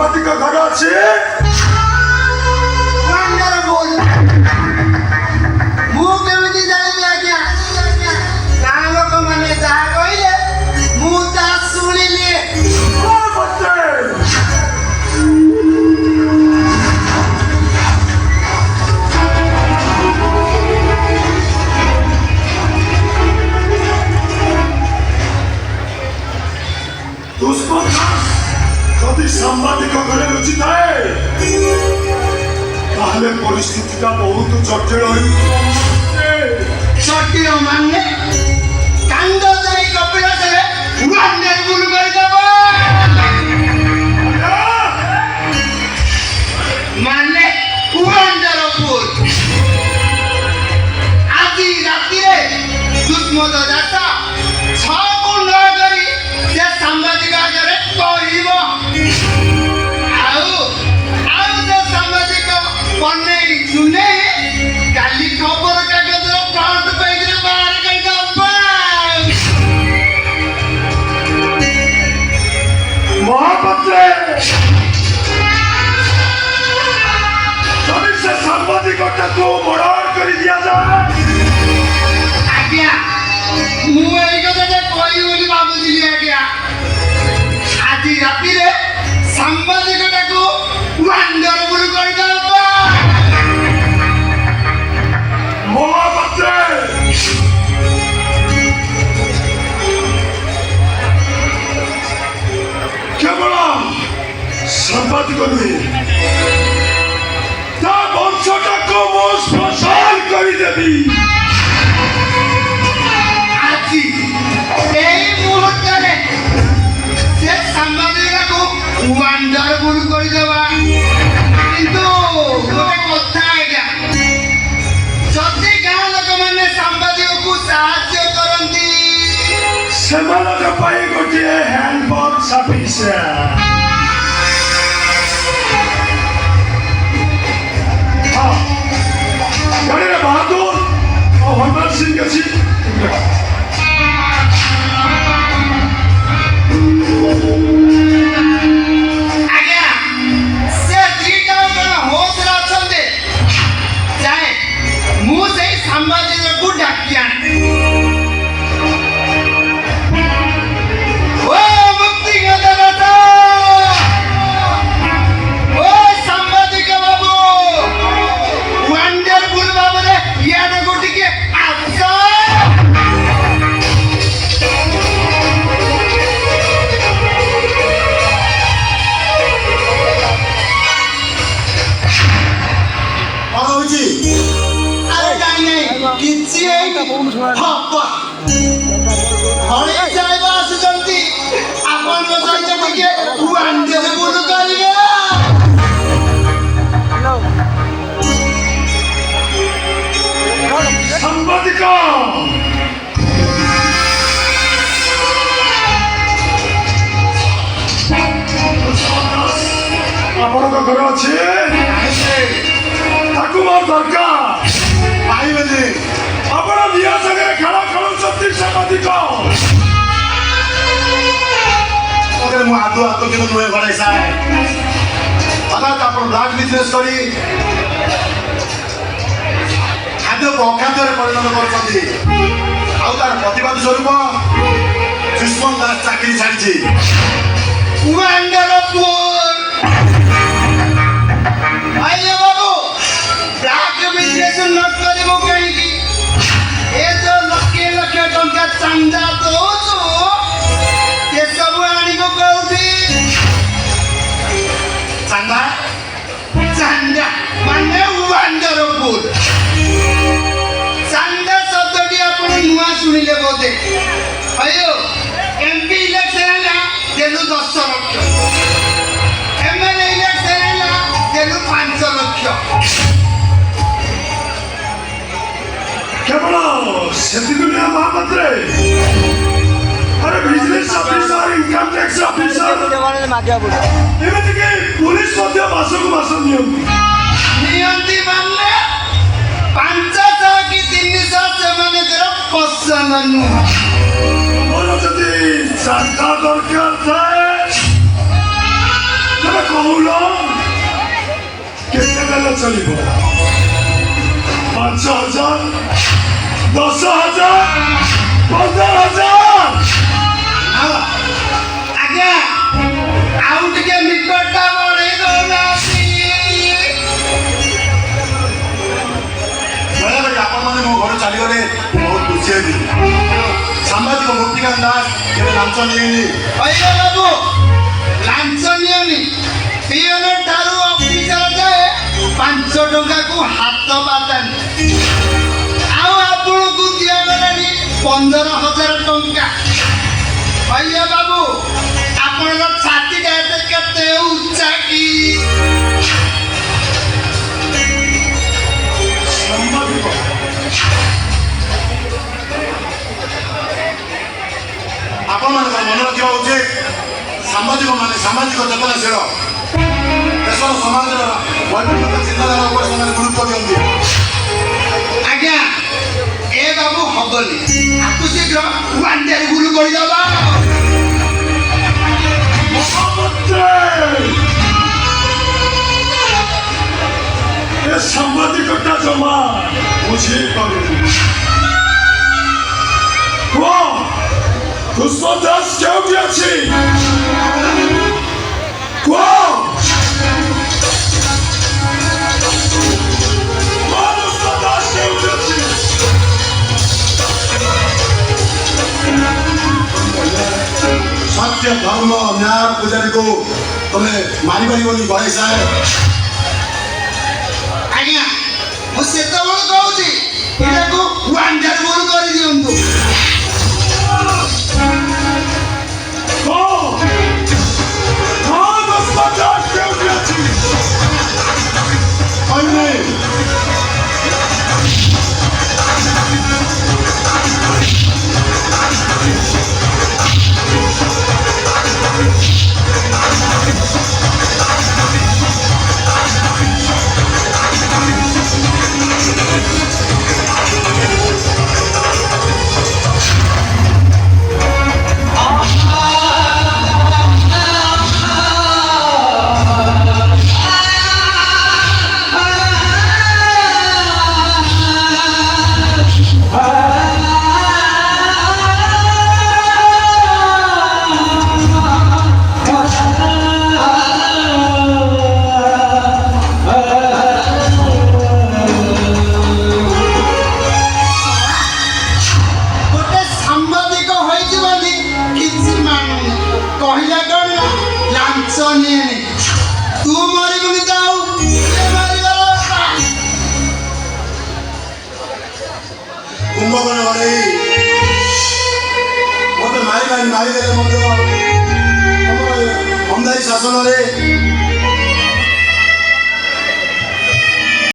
ସାମ୍ବାଦିକ ଘର ଅଛି ମୁଁ କେମିତି ଜାଣିବି ଆଜ୍ଞା? ଗାଁ ଲୋକମାନେ ଯାହା କହିଲେ ମୁଁ ତାହା ଶୁଣିଲି। যদি সাংবাদিক ঘরে লুচি থাকে তাহলে পরিস্থিতিটা বহুত জটিল জটিল মানে কান্দ ধরি কপিলাসরে ওয়ান্ডারফুল করে দেব মানে ওয়ান্ডারফুল। আজি রাতিরে দুষ্মত যাতা ছকু ন করি সে সাংবাদিক আগে কহিব ଆଉ ସେ ସାମ୍ବାଦିକ ବନେଇ ଚୁନେଇ କାଲି ଖବର କାଗଜର ଫ୍ରଣ୍ଟ ପେଜରେ ବାହାର କରିଦବ। ମହାପାତ୍ରେ ଯଦି ସେ ସାମ୍ବାଦିକଟାକୁ ମର୍ଡର କରି ଦିଆଯାଏ। ଆଜ୍ଞା ମୁଁ ଏଇ କଥାଟା କହିବି ବୋଲି ଭାବୁଥିଲି ଆଜ୍ଞା। ଆଜି ରାତିରେ ସାମ୍ବାଦିକଟାକୁ ୱାଣ୍ଡରଫୁଲ କରିଦବ। ମହାପାତ୍ରେ କେବଳ ସାମ୍ବାଦିକ ନୁହେଁ ତା ବଂଶଟାକୁ ମୁଁ ଶ୍ମଶାନ କରିଦେବି। ଆଜି ଏଇ ମୁହୂର୍ତ୍ତରେ ସେ ସାମ୍ବାଦିକଟାକୁ ୱାଣ୍ଡରଫୁଲ କରିଦେବା। କିନ୍ତୁ ଗୋଟେ କଥା ଆଜ୍ଞା, ଯଦି ଗାଁ ଲୋକମାନେ ସାମ୍ବାଦିକକୁ ସାହାଯ୍ୟ କରନ୍ତି ସେମାନଙ୍କ ପାଇଁ ଗୋଟିଏ ହ୍ୟାଣ୍ଡବଲ୍ ସଫିସିଏଣ୍ଟ। ଗାଡ଼ିରେ ବାହାଦୁର ଆଉ ହରମନ ସିଂ ଅଛି। ଆଜ୍ଞା ସେ ଦିଟା ଜଣ ହୋସରେ ଅଛନ୍ତି। ଯାଏ ମୁଁ ସେଇ ସାମ୍ବାଦିକକୁ ଡାକି ଆଣେ। ଓ ମୁକ୍ତିଗତ ଦାସ, ଓ ସାମ୍ବାଦିକ ବାବୁ, ୱାଣ୍ଡରଫୁଲ ଭାବରେ ଇଆଡ଼କୁ ଟିକେ ଆସ। ଆରେ ନାଇଁ ନାଇଁ କିଛି ହେଇନି। ହବ ହଳି ସାହେବ ଆସୁଛନ୍ତି, ଆପଣଙ୍କ ସହିତ ଟିକେ ୱାଣ୍ଡରଫୁଲ କରିବେ। ସାମ୍ବାଦିକ ଆପଣଙ୍କ ଘରେ ଅଛି ତାକୁ ମୋର ଦରକାର। ପାଇବେନି। ଆପଣ ନିଆ ସାଙ୍ଗରେ ଖେଳ ଖେଳୁଛନ୍ତି ସାମ୍ବାଦିକ। ମୁଁ ଆଦୁ ହାତ କିନ୍ତୁ ନୁହେଁ ଘରେ ସାର୍। ହଠାତ୍ ଆପଣ ବ୍ଲାକ୍ ବିଜନେସ୍ କରି ଖାଦ୍ୟକୁ ଅଖାଦ୍ୟରେ ପରିଣତ କରୁଛନ୍ତି। ଆଉ ତାର ପ୍ରତିବାଦ ସ୍ୱରୂପ ସୁଷ୍ମନ ଦାସ ଚାକିରି ଛାଡ଼ିଛି। ୱାଣ୍ଡରଫୁଲ। ଆଜ୍ଞା ବାବୁ, ବ୍ଲାକ୍ ବିଜନେସ୍ ନ କରିବୁ କାହିଁକି? ଏ ଯୋଉ ଲକ୍ଷ ଲକ୍ଷ ଟଙ୍କା ଚାନ୍ଦା ଦଉଛୁ ଏସବୁ ଆଣିବୁ କୋଉଠି? ଚାନ୍ଦା ଚାନ୍ଦା ମାନେ ୱାଣ୍ଡରଫୁଲ। ଚାନ୍ଦା ଶବ୍ଦଟି ଆପଣ ନୂଆ ଶୁଣିଲେ ବୋଧେ। ଆୟୋ MP ଇଲେକ୍ସନ ହେଲା ଦେଲୁ 10 ଲକ୍ଷ, MLA ଇଲେକ୍ସନ ହେଲା ଦେଲୁ 5 ଲକ୍ଷ। କେବଳ ସେତିକି ନୁହେଁ ମହାପାତ୍ରେ, ଆରେ business officer, income tax officer, ଏମିତିକି ପୁଲିସ ମଧ୍ୟ ମାସକୁ ମାସ ନିଅନ୍ତି ମାନେ 500 କି 300 ସେମାନଙ୍କର ପସନ୍ଦ ନୁହଁ। ମୋର ଯଦି ଚାନ୍ଦା ଦରକାର ଥାଏ ତେବେ କହୁଲ चलिब 5,000 10,000 15,000 ଆଜ୍ଞା ଆଉ ଟିକେ ନିକଟଟା ବଢେଇ ଦଉନାହାନ୍ତି। ଦୟାକରି ଆପଣମାନେ ମୋ ଘରୁ ଚାଲିଗଲେ ବହୁତ ଖୁସି ହେବି। ସାମ୍ବାଦିକ ମୁକ୍ତିକାନ୍ତ ଦାସ କେବେ ଲାଞ୍ଚ ନିଏନି। ଅଇଲେ ବାବୁ ଲାଞ୍ଚ ନିଅନି। ପିଅନ ଠାରୁ ଅଫିସର ଯାଏ 5 ଟଙ୍କାକୁ ହାତ ବାଟାନି। ଆଉ ଆପଣଙ୍କୁ ଦିଆଗଲାନି 15,000 ଟଙ୍କା। ଅଇଲେ ବାବୁ ଆପଣଙ୍କ ଛାତିଟା ଏତେ କେତେ ଉଚ୍ଚା କି? ସାମ୍ବାଦିକ ଆପଣମାନଙ୍କର ମନେ ରଖିବା ଉଚିତ ସାମ୍ବାଦିକମାନେ ସାମାଜିକ ଚେତନାଶୀଳ ଦେଶର ସମାଜର ବୈଜ୍ଞାନିକ ଚିନ୍ତାଧାରା ଉପରେ ସେମାନେ ଗୁରୁତ୍ୱ ଦିଅନ୍ତି। ଆଜ୍ଞା ଏ ବାବୁ ହବନି। ଆକୁ ଶୀଘ୍ର ୱାଣ୍ଡେର ଗୁରୁ କରିଦବା। ମହାମନ୍ତ୍ରୀ ଏ ସାମ୍ବାଦିକଟା ଜମା ବୁଝିପାରୁନି। କୁହ ପୁଷ୍ପ ଦାସ କେଉଁଠି ଅଛି? କୁହ ପୁଷ୍ପ ଦାସ କେଉଁଠି ଅଛି? ସତ୍ୟ ଧର୍ମ ନ୍ୟାୟ ପୂଜାରୀକୁ ତମେ ମାରିପାରିବନି ବଡ଼ାଇ ସାହେବ। ଆଜ୍ଞା ମୁଁ ସେତେବେଳେ କହୁଛି ଏଟାକୁ ୱାଣ୍ଡେର ଗୁରୁ କରିଦିଅନ୍ତୁ। ପୁଷ୍ପ ଦାସ କେଉଁଠି ଅଛି? ଗୋଟେ ସାମ୍ବାଦିକ ହୋଇଛି ବୋଲି କିଛି ମାନୁନି। କହିଲା କ'ଣ ନା ଲାଞ୍ଚ ନିଏନି। ତୁ ମରିବୁନି ତ ଆଉ କିଏ ମାରିଗଲା? କୁମ୍ଭକର୍ଣ୍ଣ ଘରେଇ ମୋତେ ମାରିଦେଲେ ମଧ୍ୟ ତମର ଅନ୍ଧାରୀ ଶାସନରେ